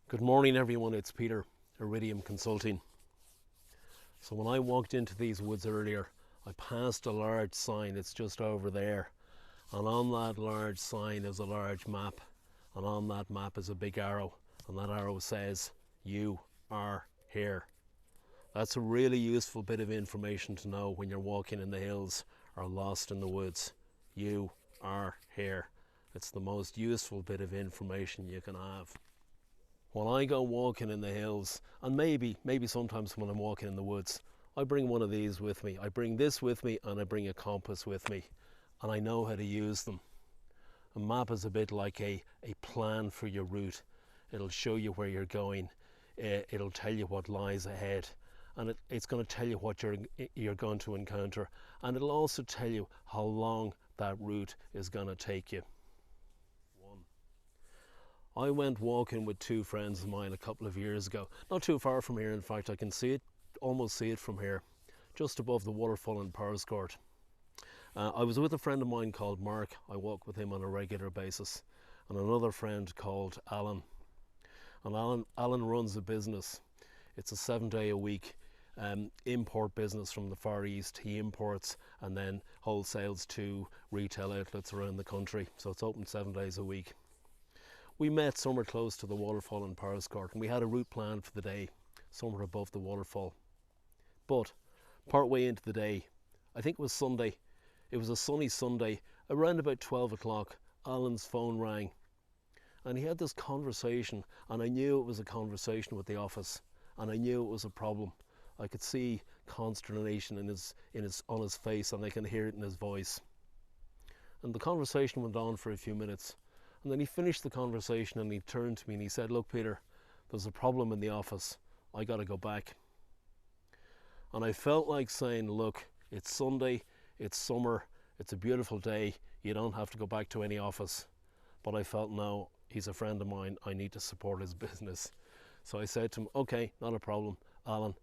Good morning everyone, it's Peter, Iridium Consulting. So when I walked into these woods earlier, I passed a large sign, it's just over there. And on that large sign is a large map. And on that map is a big arrow. And that arrow says, "You are here." That's a really useful bit of information to know when you're walking in the hills or lost in the woods. You are here. It's the most useful bit of information you can have. When I go walking in the hills, and maybe sometimes when I'm walking in the woods, I bring one of these with me. I bring this with me and I bring a compass with me, and I know how to use them. A map is a bit like a plan for your route. It'll show you where you're going, it'll tell you what lies ahead, and it's going to tell you what you're going to encounter, and it'll also tell you how long that route is going to take you. I went walking with two friends of mine a couple of years ago, not too far from here. In fact, I can see it, almost see it from here, just above the waterfall in Powerscourt. I was with a friend of mine called Mark. I walk with him on a regular basis, and another friend called Alan. And Alan runs a business. It's a 7-day-a-week import business from the Far East. He imports and then wholesales to retail outlets around the country, so it's open 7 days a week. We met somewhere close to the waterfall in Powerscourt, and we had a route planned for the day, somewhere above the waterfall. But part way into the day, I think it was Sunday, it was a sunny Sunday, around about 12 o'clock, Alan's phone rang. And he had this conversation, and I knew it was a conversation with the office, and I knew it was a problem. I could see consternation on his face, and I can hear it in his voice. And the conversation went on for a few minutes. And then he finished the conversation and he turned to me and he said, "Look, Peter, there's a problem in the office. I got to go back." And I felt like saying, "Look, it's Sunday, it's summer, it's a beautiful day. You don't have to go back to any office." But I felt, no, he's a friend of mine. I need to support his business. So I said to him, "Okay, not a problem. Alan,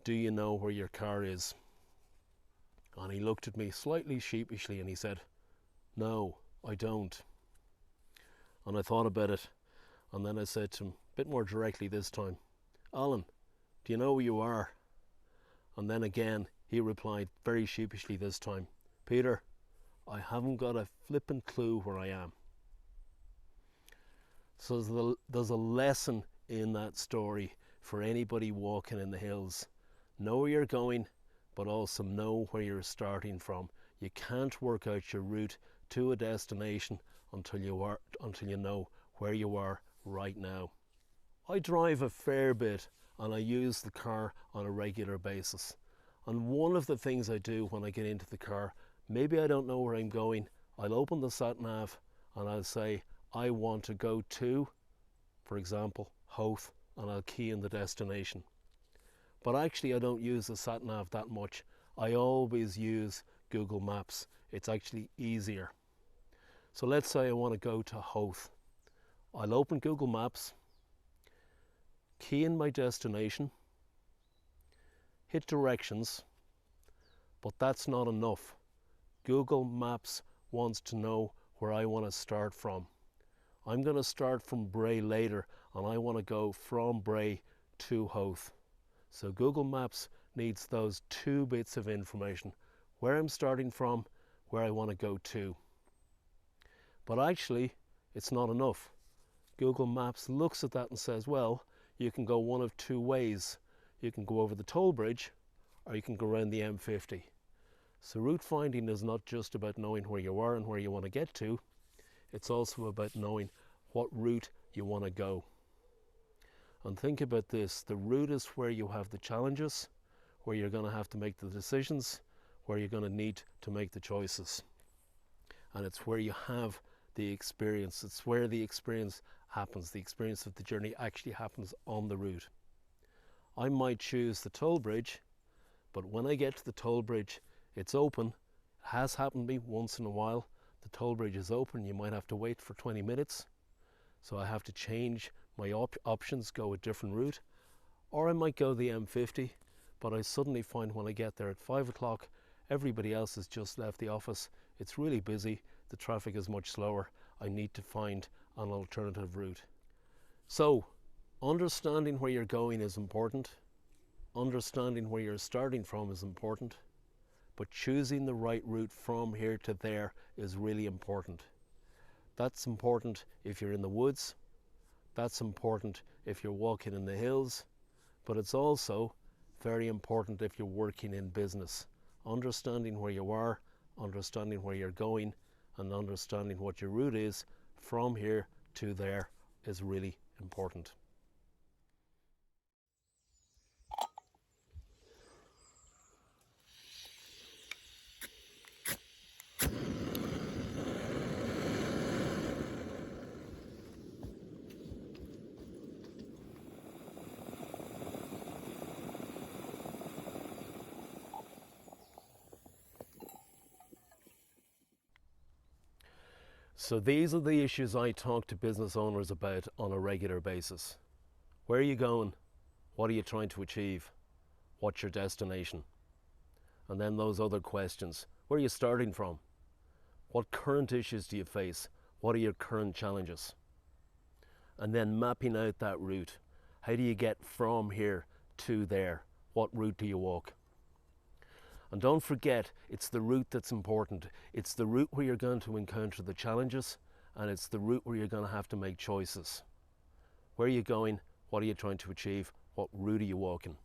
do you know where your car is?" And he looked at me slightly sheepishly and he said, "No, I don't." And I thought about it, and then I said to him, a bit more directly this time, "Alan, do you know where you are?" And then again he replied very sheepishly this time, "Peter, I haven't got a flippin' clue where I am." So there's a lesson in that story for anybody walking in the hills. Know where you're going, but also know where you're starting from. You can't work out your route to a destination until you know where you are right now. I drive a fair bit and I use the car on a regular basis. And one of the things I do when I get into the car, maybe I don't know where I'm going, I'll open the sat nav and I'll say, "I want to go to," for example, Howth, and I'll key in the destination. But actually I don't use the sat nav that much. I always use Google Maps. It's actually easier. So let's say I want to go to Howth. I'll open Google Maps, key in my destination, hit directions, but that's not enough. Google Maps wants to know where I want to start from. I'm going to start from Bray later, and I want to go from Bray to Howth. So Google Maps needs those two bits of information: where I'm starting from, where I want to go to. But actually, it's not enough. Google Maps looks at that and says, well, you can go one of two ways. You can go over the toll bridge, or you can go around the M50. So route finding is not just about knowing where you are and where you want to get to. It's also about knowing what route you want to go. And think about this, the route is where you have the challenges, where you're going to have to make the decisions, where you're going to need to make the choices. And it's where you have the experience. It's where the experience happens. The experience of the journey actually happens on the route. I might choose the toll bridge, but when I get to the toll bridge, it's open. It has happened to me once in a while. The toll bridge is open. You might have to wait for 20 minutes. So I have to change my options, go a different route. Or I might go the M50, but I suddenly find when I get there at 5 o'clock, everybody else has just left the office. It's really busy. The traffic is much slower. I need to find an alternative route. So Understanding where you're going is important. Understanding where you're starting from is important. But choosing the right route from here to there is really important. That's important if you're in the woods. That's important if you're walking in the hills. But it's also very important if you're working in business. Understanding where you are, understanding where you're going, and understanding what your route is from here to there is really important. So these are the issues I talk to business owners about on a regular basis. Where are you going? What are you trying to achieve? What's your destination? And then those other questions. Where are you starting from? What current issues do you face? What are your current challenges? And then mapping out that route. How do you get from here to there? What route do you walk? And don't forget, it's the route that's important. It's the route where you're going to encounter the challenges, and it's the route where you're going to have to make choices. Where are you going? What are you trying to achieve? What route are you walking?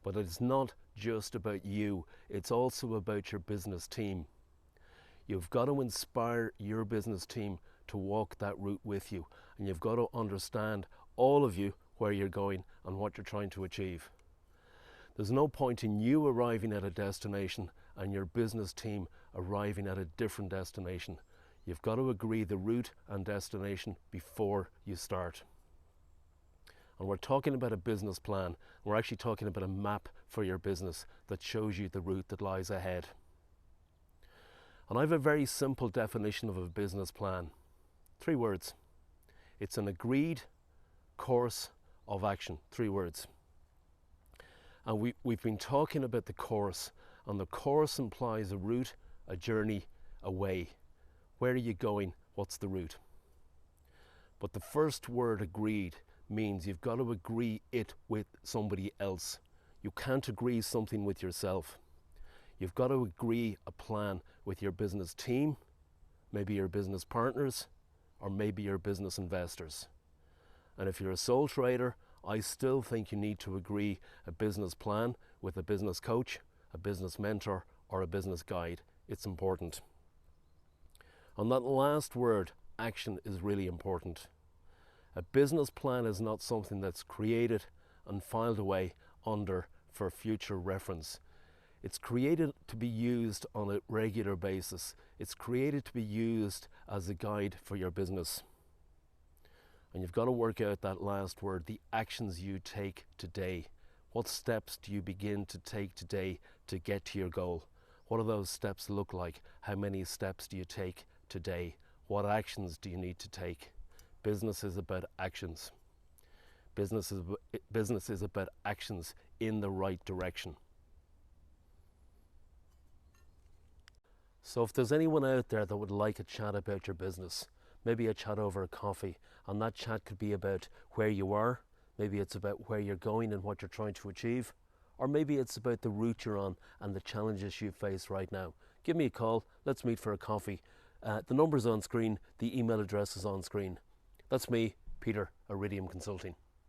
But it's not just about you, it's also about your business team. You've got to inspire your business team to walk that route with you, and you've got to understand, all of you, where you're going and what you're trying to achieve. There's no point in you arriving at a destination and your business team arriving at a different destination. You've got to agree the route and destination before you start. And we're talking about a business plan. We're actually talking about a map for your business that shows you the route that lies ahead. And I have a very simple definition of a business plan. 3 words. It's an agreed course of action. 3 words. And we've been talking about the course, and the course implies a route, a journey, a way. Where are you going? What's the route? But the first word, agreed, means you've got to agree it with somebody else. You can't agree something with yourself. You've got to agree a plan with your business team, maybe your business partners, or maybe your business investors. And if you're a sole trader, I still think you need to agree a business plan with a business coach, a business mentor, or a business guide. It's important. And that last word, action, is really important. A business plan is not something that's created and filed away under for future reference. It's created to be used on a regular basis. It's created to be used as a guide for your business. And you've got to work out that last word, the actions you take today. What steps do you begin to take today to get to your goal? What do those steps look like? How many steps do you take today? What actions do you need to take? Business is about actions. Business is about actions in the right direction. So if there's anyone out there that would like a chat about your business, maybe a chat over a coffee, and that chat could be about where you are, maybe it's about where you're going and what you're trying to achieve, or maybe it's about the route you're on and the challenges you face right now. Give me a call, let's meet for a coffee. The number's on screen, the email address is on screen. That's me, Peter, Iridium Consulting.